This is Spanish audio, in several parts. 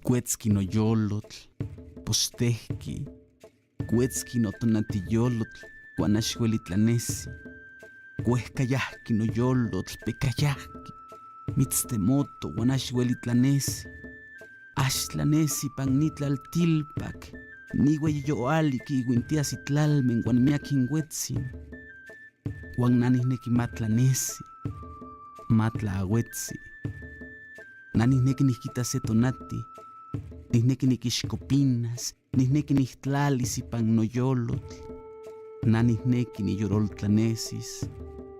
Cuetzki no yolotl, postehki, cuetzki no tonatiyolotl, guanaxuelitlanesi, cuehcayahki no yolotl, pecayahki, mitztemoto, guanaxuelitlanesi, axtlanesi pan nitlaltilpac, nihueyoaliki iguintiasitlalmen guanmiaquinhuetzin, guannanihneki matlanesi, matlaauetzi, nanihneki nihquitase tonati, nihneki nikixcopinas, nihneki nihtlalis ipan noyolotl, nanihneki niyoroltlanesis,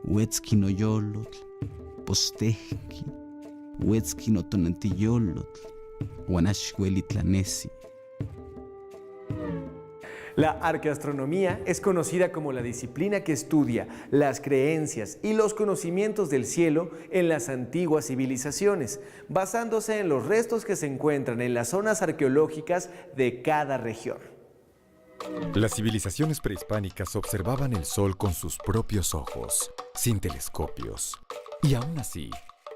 uetzki noyolotl, postehki, uetzki notonantiyolotl, guanaxuelitlanesi. La arqueoastronomía es conocida como la disciplina que estudia las creencias y los conocimientos del cielo en las antiguas civilizaciones, basándose en los restos que se encuentran en las zonas arqueológicas de cada región. Las civilizaciones prehispánicas observaban el sol con sus propios ojos, sin telescopios. Y aún así,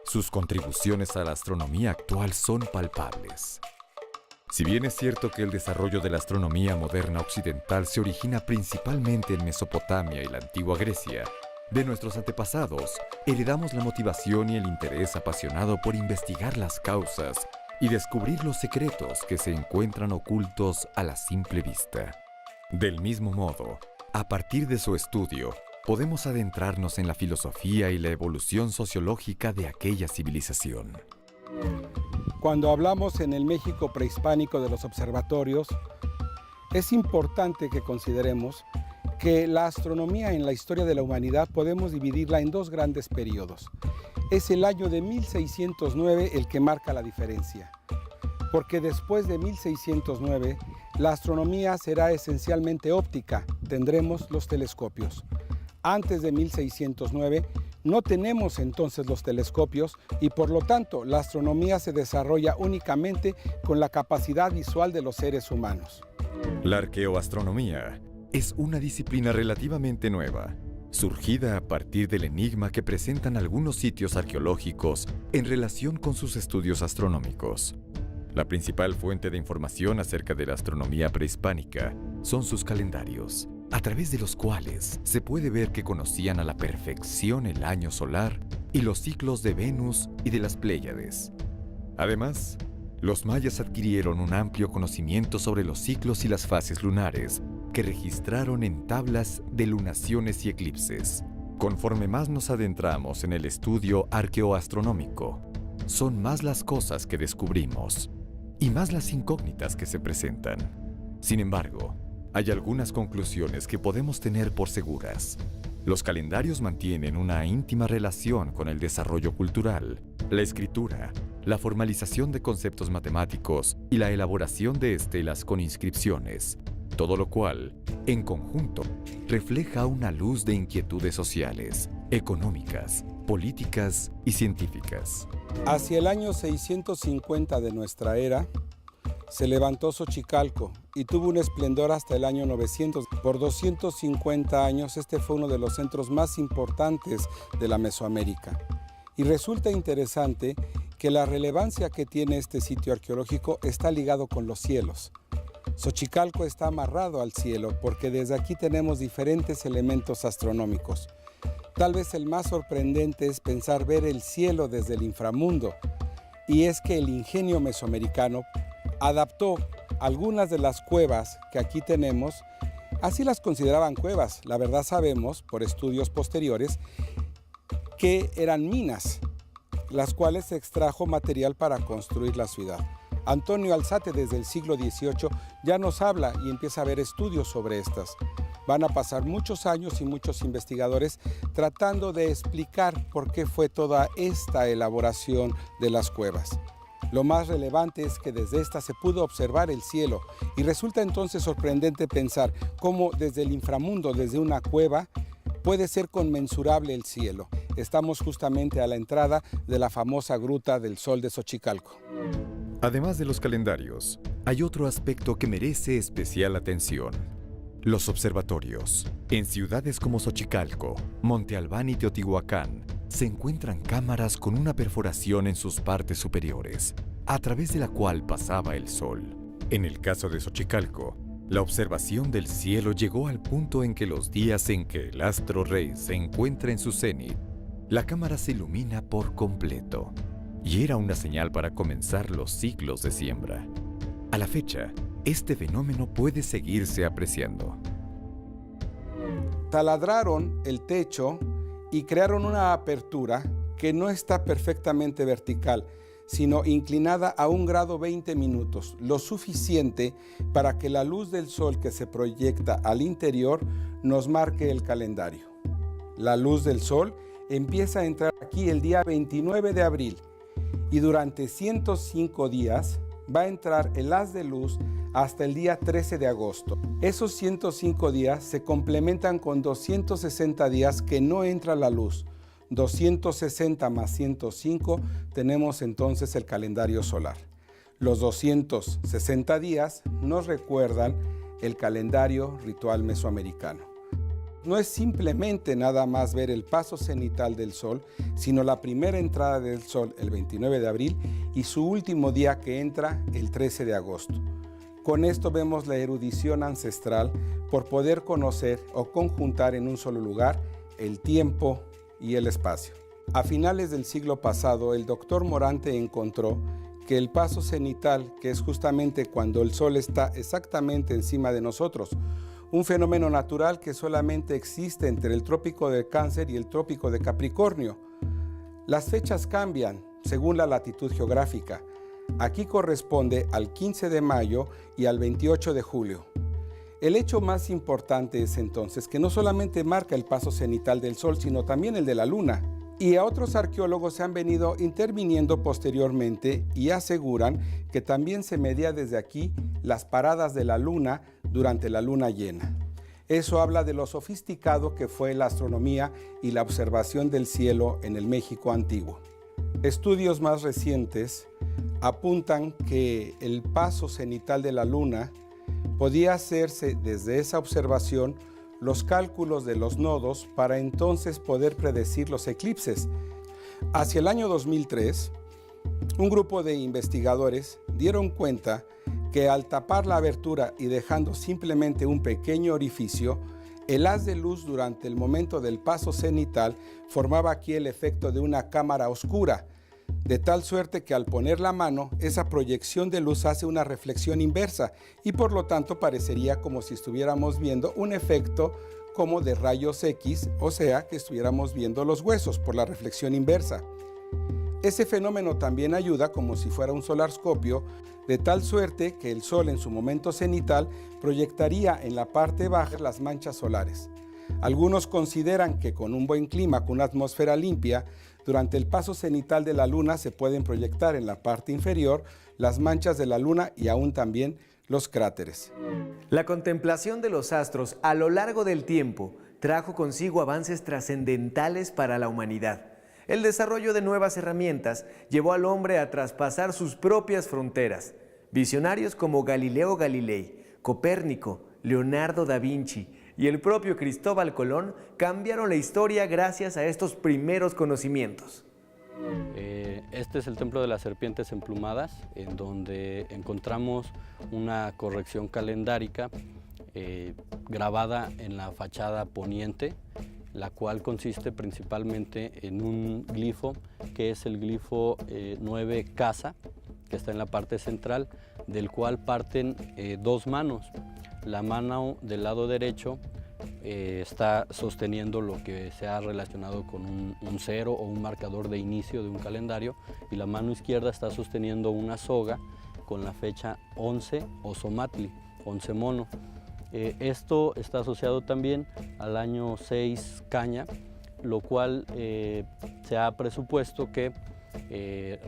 sus contribuciones a la astronomía actual son palpables. Si bien es cierto que el desarrollo de la astronomía moderna occidental se origina principalmente en Mesopotamia y la antigua Grecia, de nuestros antepasados heredamos la motivación y el interés apasionado por investigar las causas y descubrir los secretos que se encuentran ocultos a la simple vista. Del mismo modo, a partir de su estudio, podemos adentrarnos en la filosofía y la evolución sociológica de aquella civilización. Cuando hablamos en el México prehispánico de los observatorios, es importante que consideremos que la astronomía en la historia de la humanidad podemos dividirla en dos grandes periodos. Es el año de 1609 el que marca la diferencia, porque después de 1609 la astronomía será esencialmente óptica, tendremos los telescopios. Antes de 1609 no tenemos entonces los telescopios y por lo tanto la astronomía se desarrolla únicamente con la capacidad visual de los seres humanos. La arqueoastronomía es una disciplina relativamente nueva, surgida a partir del enigma que presentan algunos sitios arqueológicos en relación con sus estudios astronómicos. La principal fuente de información acerca de la astronomía prehispánica son sus calendarios, a través de los cuales se puede ver que conocían a la perfección el año solar y los ciclos de Venus y de las Pléyades. Además, los mayas adquirieron un amplio conocimiento sobre los ciclos y las fases lunares que registraron en tablas de lunaciones y eclipses. Conforme más nos adentramos en el estudio arqueoastronómico, son más las cosas que descubrimos y más las incógnitas que se presentan. Sin embargo, hay algunas conclusiones que podemos tener por seguras. Los calendarios mantienen una íntima relación con el desarrollo cultural, la escritura, la formalización de conceptos matemáticos y la elaboración de estelas con inscripciones, todo lo cual, en conjunto, refleja una luz de inquietudes sociales, económicas, políticas y científicas. Hacia el año 650 de nuestra era, se levantó Xochicalco y tuvo un esplendor hasta el año 900. Por 250 años este fue uno de los centros más importantes de la Mesoamérica. Y resulta interesante que la relevancia que tiene este sitio arqueológico está ligado con los cielos. Xochicalco está amarrado al cielo porque desde aquí tenemos diferentes elementos astronómicos. Tal vez el más sorprendente es pensar ver el cielo desde el inframundo, y es que el ingenio mesoamericano adaptó algunas de las cuevas que aquí tenemos, así las consideraban cuevas. La verdad sabemos, por estudios posteriores, que eran minas, las cuales se extrajo material para construir la ciudad. Antonio Alzate desde el siglo XVIII ya nos habla y empieza a haber estudios sobre estas. Van a pasar muchos años y muchos investigadores tratando de explicar por qué fue toda esta elaboración de las cuevas. Lo más relevante es que desde esta se pudo observar el cielo y resulta entonces sorprendente pensar cómo desde el inframundo, desde una cueva, puede ser conmensurable el cielo. Estamos justamente a la entrada de la famosa Gruta del Sol de Xochicalco. Además de los calendarios, hay otro aspecto que merece especial atención: los observatorios. En ciudades como Xochicalco, Monte Albán y Teotihuacán, se encuentran cámaras con una perforación en sus partes superiores, a través de la cual pasaba el sol. En el caso de Xochicalco, la observación del cielo llegó al punto en que los días en que el astro rey se encuentra en su cenit, la cámara se ilumina por completo, y era una señal para comenzar los ciclos de siembra. A la fecha, este fenómeno puede seguirse apreciando. Taladraron el techo y crearon una apertura que no está perfectamente vertical, sino inclinada a 1 grado 20 minutos, lo suficiente para que la luz del sol que se proyecta al interior nos marque el calendario. La luz del sol empieza a entrar aquí el día 29 de abril y durante 105 días va a entrar el haz de luz hasta el día 13 de agosto. Esos 105 días se complementan con 260 días que no entra la luz. 260 más 105 tenemos entonces el calendario solar. Los 260 días nos recuerdan el calendario ritual mesoamericano. No es simplemente nada más ver el paso cenital del sol, sino la primera entrada del sol el 29 de abril y su último día que entra el 13 de agosto. Con esto vemos la erudición ancestral por poder conocer o conjuntar en un solo lugar el tiempo y el espacio. A finales del siglo pasado, el doctor Morante encontró que el paso cenital, que es justamente cuando el sol está exactamente encima de nosotros, un fenómeno natural que solamente existe entre el trópico de Cáncer y el trópico de Capricornio. Las fechas cambian según la latitud geográfica. Aquí corresponde al 15 de mayo y al 28 de julio. El hecho más importante es entonces que no solamente marca el paso cenital del sol, sino también el de la luna. Y a otros arqueólogos se han venido interviniendo posteriormente y aseguran que también se medía desde aquí las paradas de la luna durante la luna llena. Eso habla de lo sofisticado que fue la astronomía y la observación del cielo en el México antiguo. Estudios más recientes apuntan que el paso cenital de la luna podía hacerse desde esa observación los cálculos de los nodos para entonces poder predecir los eclipses. Hacia el año 2003, un grupo de investigadores dieron cuenta que al tapar la abertura y dejando simplemente un pequeño orificio, el haz de luz durante el momento del paso cenital formaba aquí el efecto de una cámara oscura, de tal suerte que al poner la mano, esa proyección de luz hace una reflexión inversa y por lo tanto parecería como si estuviéramos viendo un efecto como de rayos X, o sea que estuviéramos viendo los huesos por la reflexión inversa. Ese fenómeno también ayuda como si fuera un solarscopio, de tal suerte que el sol en su momento cenital proyectaría en la parte baja las manchas solares. Algunos consideran que con un buen clima, con una atmósfera limpia, durante el paso cenital de la luna se pueden proyectar en la parte inferior las manchas de la luna y aún también los cráteres. La contemplación de los astros a lo largo del tiempo trajo consigo avances trascendentales para la humanidad. El desarrollo de nuevas herramientas llevó al hombre a traspasar sus propias fronteras. Visionarios como Galileo Galilei, Copérnico, Leonardo da Vinci y el propio Cristóbal Colón cambiaron la historia gracias a estos primeros conocimientos. Este es el Templo de las Serpientes Emplumadas, en donde encontramos una corrección calendárica grabada en la fachada poniente, la cual consiste principalmente en un glifo, que es el glifo 9 Casa, que está en la parte central, del cual parten 2 manos. La mano del lado derecho está sosteniendo lo que se ha relacionado con un 0 o un marcador de inicio de un calendario, y la mano izquierda está sosteniendo una soga con la fecha 11 o Somatli, 11 mono. Esto está asociado también al año 6 Caña, lo cual se ha presupuesto que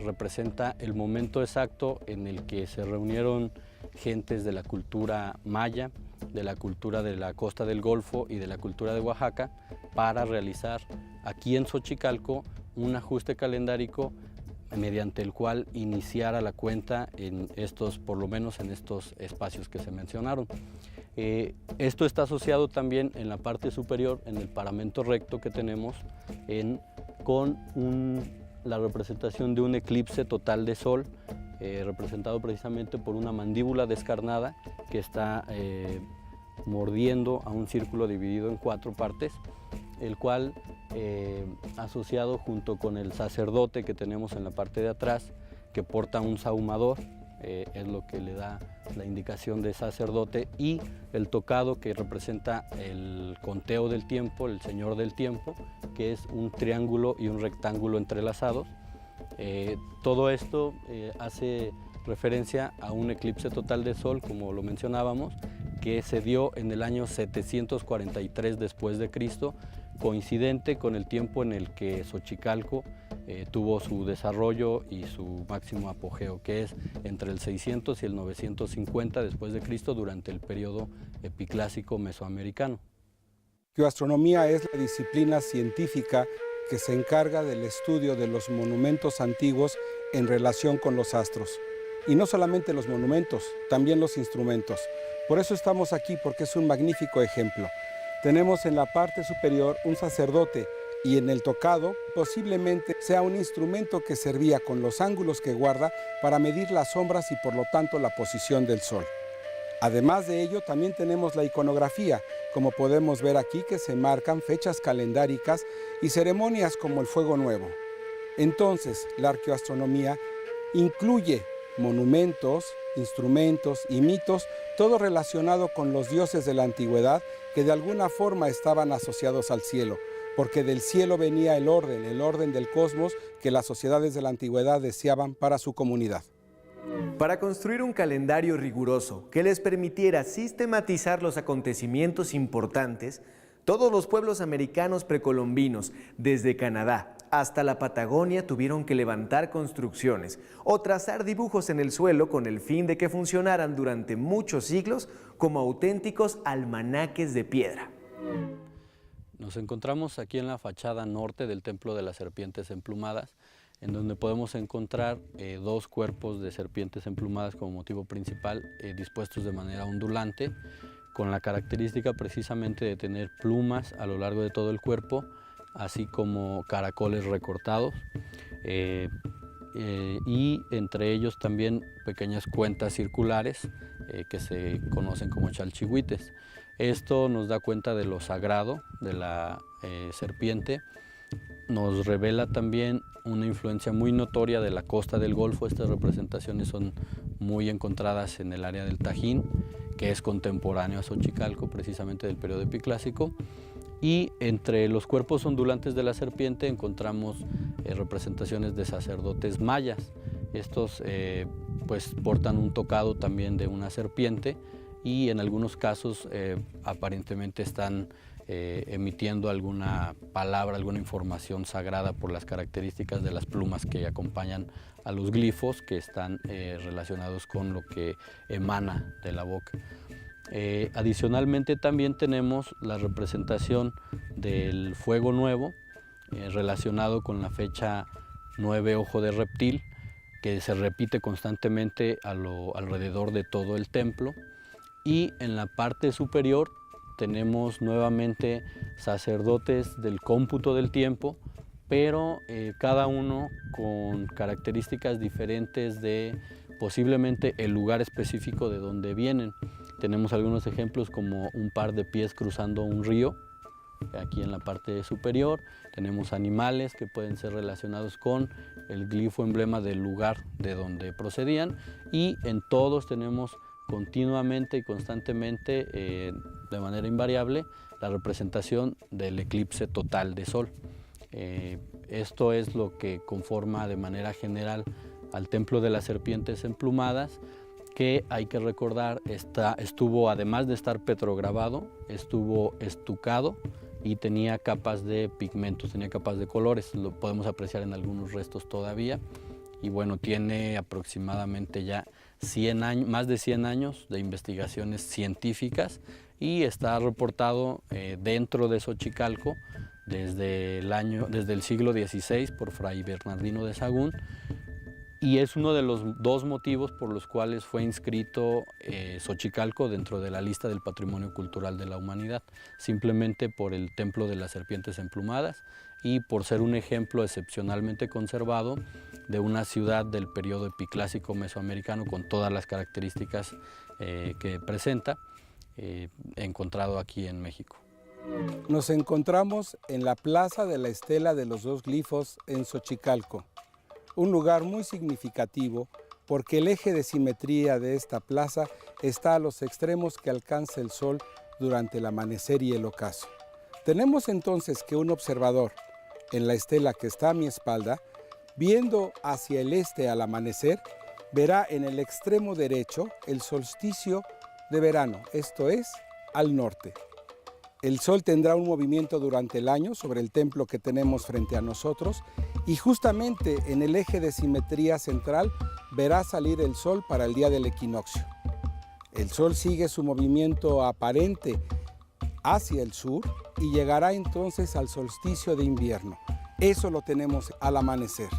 representa el momento exacto en el que se reunieron gentes de la cultura maya, de la cultura de la costa del Golfo y de la cultura de Oaxaca para realizar aquí en Xochicalco un ajuste calendárico mediante el cual iniciara la cuenta en estos, por lo menos en estos espacios que se mencionaron. Esto está asociado también en la parte superior, en el paramento recto que tenemos en con la representación de un eclipse total de sol, representado precisamente por una mandíbula descarnada que está mordiendo a un círculo dividido en 4 partes, el cual, asociado junto con el sacerdote que tenemos en la parte de atrás, que porta un sahumador, es lo que le da la indicación de sacerdote, y el tocado, que representa el conteo del tiempo, el señor del tiempo, que es un triángulo y un rectángulo entrelazados. Todo esto hace referencia a un eclipse total de sol, como lo mencionábamos, que se dio en el año 743 después de Cristo, coincidente con el tiempo en el que Xochicalco tuvo su desarrollo y su máximo apogeo, que es entre el 600 y el 950 después de Cristo, durante el periodo epiclásico mesoamericano. Arqueoastronomía es la disciplina científica que se encarga del estudio de los monumentos antiguos en relación con los astros. Y no solamente los monumentos, también los instrumentos. Por eso estamos aquí, porque es un magnífico ejemplo. Tenemos en la parte superior un sacerdote, y en el tocado posiblemente sea un instrumento que servía con los ángulos que guarda para medir las sombras y por lo tanto la posición del sol. Además de ello, también tenemos la iconografía, como podemos ver aquí, que se marcan fechas calendáricas y ceremonias como el Fuego Nuevo. Entonces, la arqueoastronomía incluye monumentos, instrumentos y mitos, todo relacionado con los dioses de la antigüedad que de alguna forma estaban asociados al cielo, porque del cielo venía el orden del cosmos que las sociedades de la antigüedad deseaban para su comunidad. Para construir un calendario riguroso que les permitiera sistematizar los acontecimientos importantes, todos los pueblos americanos precolombinos, desde Canadá hasta la Patagonia, tuvieron que levantar construcciones o trazar dibujos en el suelo con el fin de que funcionaran durante muchos siglos como auténticos almanaques de piedra. Nos encontramos aquí en la fachada norte del Templo de las Serpientes Emplumadas, en donde podemos encontrar 2 cuerpos de serpientes emplumadas como motivo principal, dispuestos de manera ondulante, con la característica precisamente de tener plumas a lo largo de todo el cuerpo, así como caracoles recortados, y entre ellos también pequeñas cuentas circulares que se conocen como chalchihuites. Esto nos da cuenta de lo sagrado de la serpiente. Nos revela también una influencia muy notoria de la costa del Golfo. Estas representaciones son muy encontradas en el área del Tajín, que es contemporáneo a Xochicalco, precisamente del periodo epiclásico. Y entre los cuerpos ondulantes de la serpiente encontramos representaciones de sacerdotes mayas. Estos pues portan un tocado también de una serpiente, y en algunos casos aparentemente están emitiendo alguna palabra, alguna información sagrada por las características de las plumas que acompañan a los glifos, que están relacionados con lo que emana de la boca. Adicionalmente también tenemos la representación del Fuego Nuevo, relacionado con la fecha 9 Ojo de Reptil, que se repite constantemente alrededor de todo el templo. Y en la parte superior tenemos nuevamente sacerdotes del cómputo del tiempo, pero cada uno con características diferentes de posiblemente el lugar específico de donde vienen. Tenemos algunos ejemplos como un par de pies cruzando un río, aquí en la parte superior. Tenemos animales que pueden ser relacionados con el glifo emblema del lugar de donde procedían, y en todos tenemos continuamente y constantemente, de manera invariable, la representación del eclipse total de sol. Esto es lo que conforma de manera general al Templo de las Serpientes Emplumadas, que hay que recordar estuvo, además de estar petrograbado, estuvo estucado y tenía capas de pigmentos, tenía capas de colores. Lo podemos apreciar en algunos restos todavía. Y bueno, tiene aproximadamente ya 100 años, más de 100 años de investigaciones científicas, y está reportado dentro de Xochicalco desde el siglo XVI por Fray Bernardino de Sahagún, y es uno de los 2 motivos por los cuales fue inscrito Xochicalco dentro de la lista del Patrimonio Cultural de la Humanidad, simplemente por el Templo de las Serpientes Emplumadas, y por ser un ejemplo excepcionalmente conservado de una ciudad del periodo epiclásico mesoamericano con todas las características que presenta, encontrado aquí en México. Nos encontramos en la Plaza de la Estela de los Dos Glifos en Xochicalco, un lugar muy significativo porque el eje de simetría de esta plaza está a los extremos que alcanza el sol durante el amanecer y el ocaso. Tenemos entonces que un observador en la estela que está a mi espalda, viendo hacia el este al amanecer, verá en el extremo derecho el solsticio de verano, esto es, al norte. El sol tendrá un movimiento durante el año sobre el templo que tenemos frente a nosotros y justamente en el eje de simetría central verá salir el sol para el día del equinoccio. El sol sigue su movimiento aparente hacia el sur y llegará entonces al solsticio de invierno. Eso lo tenemos al amanecer.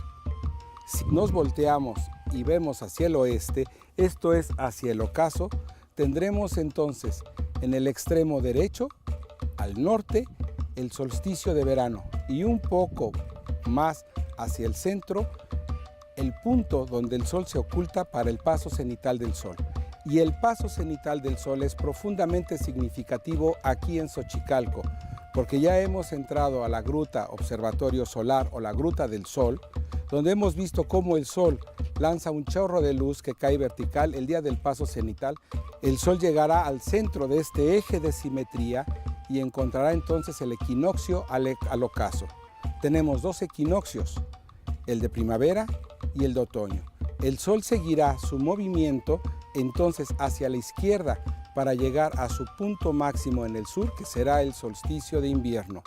Si nos volteamos y vemos hacia el oeste, esto es hacia el ocaso, tendremos entonces en el extremo derecho, al norte, el solsticio de verano y un poco más hacia el centro, el punto donde el sol se oculta para el paso cenital del sol. Y el paso cenital del sol es profundamente significativo aquí en Xochicalco, porque ya hemos entrado a la gruta Observatorio Solar o la Gruta del Sol, donde hemos visto cómo el sol lanza un chorro de luz que cae vertical el día del paso cenital. El sol llegará al centro de este eje de simetría y encontrará entonces el equinoccio al ocaso. Tenemos dos equinoccios, el de primavera y el de otoño. El sol seguirá su movimiento entonces hacia la izquierda para llegar a su punto máximo en el sur, que será el solsticio de invierno.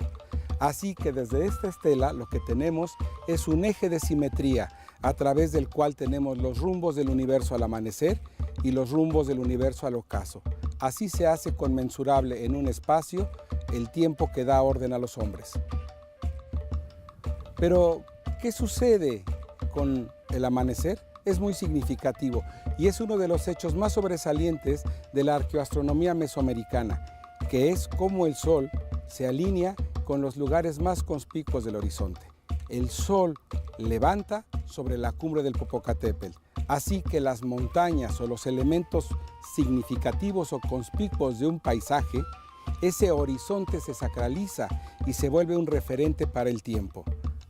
Así que desde esta estela lo que tenemos es un eje de simetría a través del cual tenemos los rumbos del universo al amanecer y los rumbos del universo al ocaso. Así se hace conmensurable en un espacio el tiempo que da orden a los hombres. Pero, ¿qué sucede con el amanecer? Es muy significativo y es uno de los hechos más sobresalientes de la arqueoastronomía mesoamericana, que es cómo el sol se alinea con los lugares más conspicuos del horizonte. El sol levanta sobre la cumbre del Popocatépetl, así que las montañas o los elementos significativos o conspicuos de un paisaje, ese horizonte se sacraliza y se vuelve un referente para el tiempo.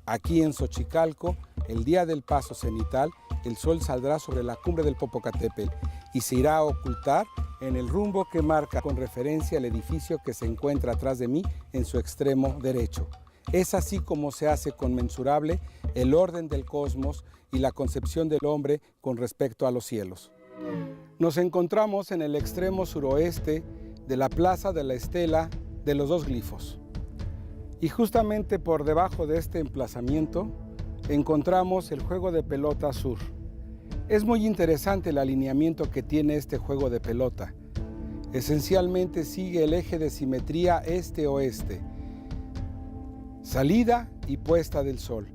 Aquí en Xochicalco, el día del paso cenital, el sol saldrá sobre la cumbre del Popocatépetl y se irá a ocultar en el rumbo que marca con referencia al edificio que se encuentra atrás de mí en su extremo derecho. Es así como se hace conmensurable el orden del cosmos y la concepción del hombre con respecto a los cielos. Nos encontramos en el extremo suroeste de la Plaza de la Estela de los Dos Glifos. Y justamente por debajo de este emplazamiento encontramos el juego de pelota sur. Es muy interesante el alineamiento que tiene este juego de pelota. Esencialmente sigue el eje de simetría este-oeste, salida y puesta del sol.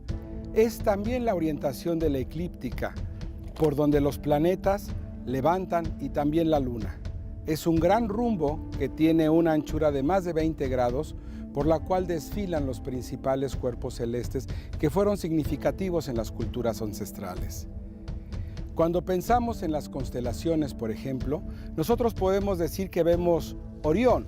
Es también la orientación de la eclíptica, por donde los planetas levantan y también la luna. Es un gran rumbo que tiene una anchura de más de 20 grados, por la cual desfilan los principales cuerpos celestes que fueron significativos en las culturas ancestrales. Cuando pensamos en las constelaciones, por ejemplo, nosotros podemos decir que vemos Orión,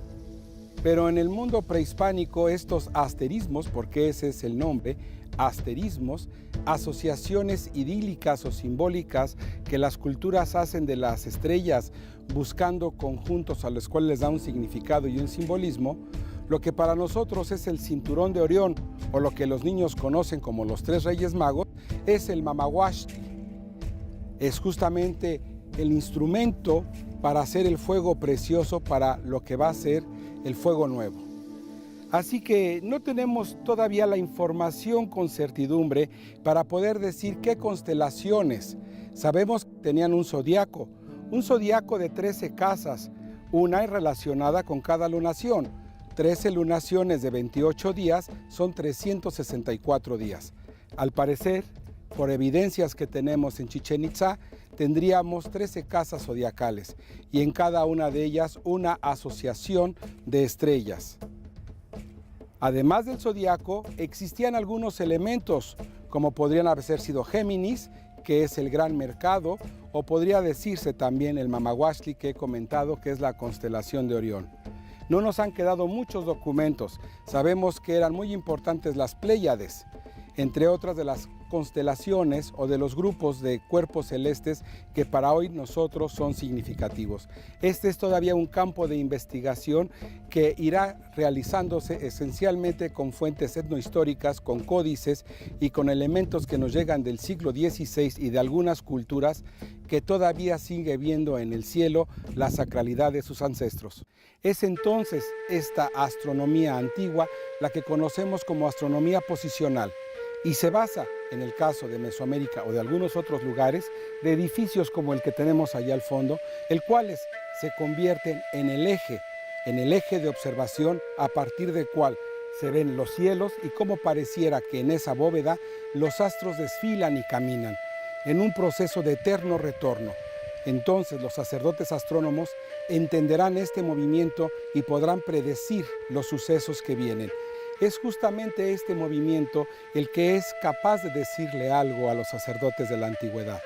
pero en el mundo prehispánico estos asterismos, porque ese es el nombre, asterismos, asociaciones idílicas o simbólicas que las culturas hacen de las estrellas buscando conjuntos a los cuales les da un significado y un simbolismo, lo que para nosotros es el cinturón de Orión o lo que los niños conocen como los tres reyes magos, es el mamahuachtli. Es justamente el instrumento para hacer el fuego precioso para lo que va a ser el fuego nuevo. Así que no tenemos todavía la información con certidumbre para poder decir qué constelaciones. Sabemos que tenían un zodiaco de 13 casas, una relacionada con cada lunación. 13 lunaciones de 28 días son 364 días. Al parecer, por evidencias que tenemos en Chichén Itzá, tendríamos 13 casas zodiacales y en cada una de ellas una asociación de estrellas. Además del zodiaco, existían algunos elementos, como podrían haber sido Géminis, que es el gran mercado, o podría decirse también el Mamahuachtli que he comentado, que es la constelación de Orión. No nos han quedado muchos documentos. Sabemos que eran muy importantes las Pléyades, entre otras de las constelaciones o de los grupos de cuerpos celestes que para hoy nosotros son significativos. Este es todavía un campo de investigación que irá realizándose esencialmente con fuentes etnohistóricas, con códices y con elementos que nos llegan del siglo XVI y de algunas culturas que todavía sigue viendo en el cielo la sacralidad de sus ancestros. Es entonces esta astronomía antigua la que conocemos como astronomía posicional y se basa, en el caso de Mesoamérica o de algunos otros lugares, de edificios como el que tenemos allá al fondo, el cuales se convierten en el eje de observación a partir del cual se ven los cielos y cómo pareciera que en esa bóveda los astros desfilan y caminan en un proceso de eterno retorno. Entonces los sacerdotes astrónomos entenderán este movimiento y podrán predecir los sucesos que vienen. Es justamente este movimiento el que es capaz de decirle algo a los sacerdotes de la antigüedad.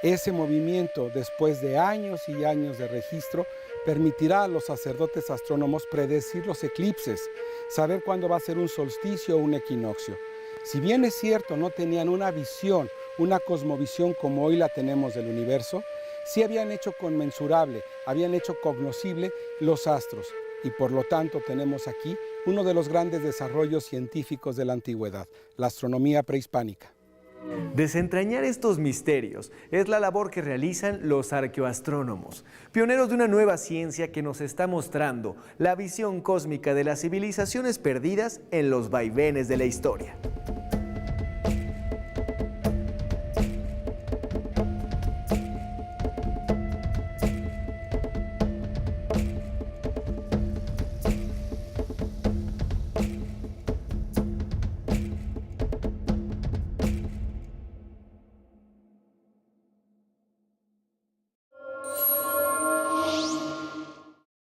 Ese movimiento, después de años y años de registro, permitirá a los sacerdotes astrónomos predecir los eclipses, saber cuándo va a ser un solsticio o un equinoccio. Si bien es cierto, no tenían una visión, una cosmovisión como hoy la tenemos del universo, sí habían hecho conmensurable, habían hecho cognoscible los astros. Y por lo tanto tenemos aquí uno de los grandes desarrollos científicos de la antigüedad, la astronomía prehispánica. Desentrañar estos misterios es la labor que realizan los arqueoastrónomos, pioneros de una nueva ciencia que nos está mostrando la visión cósmica de las civilizaciones perdidas en los vaivenes de la historia.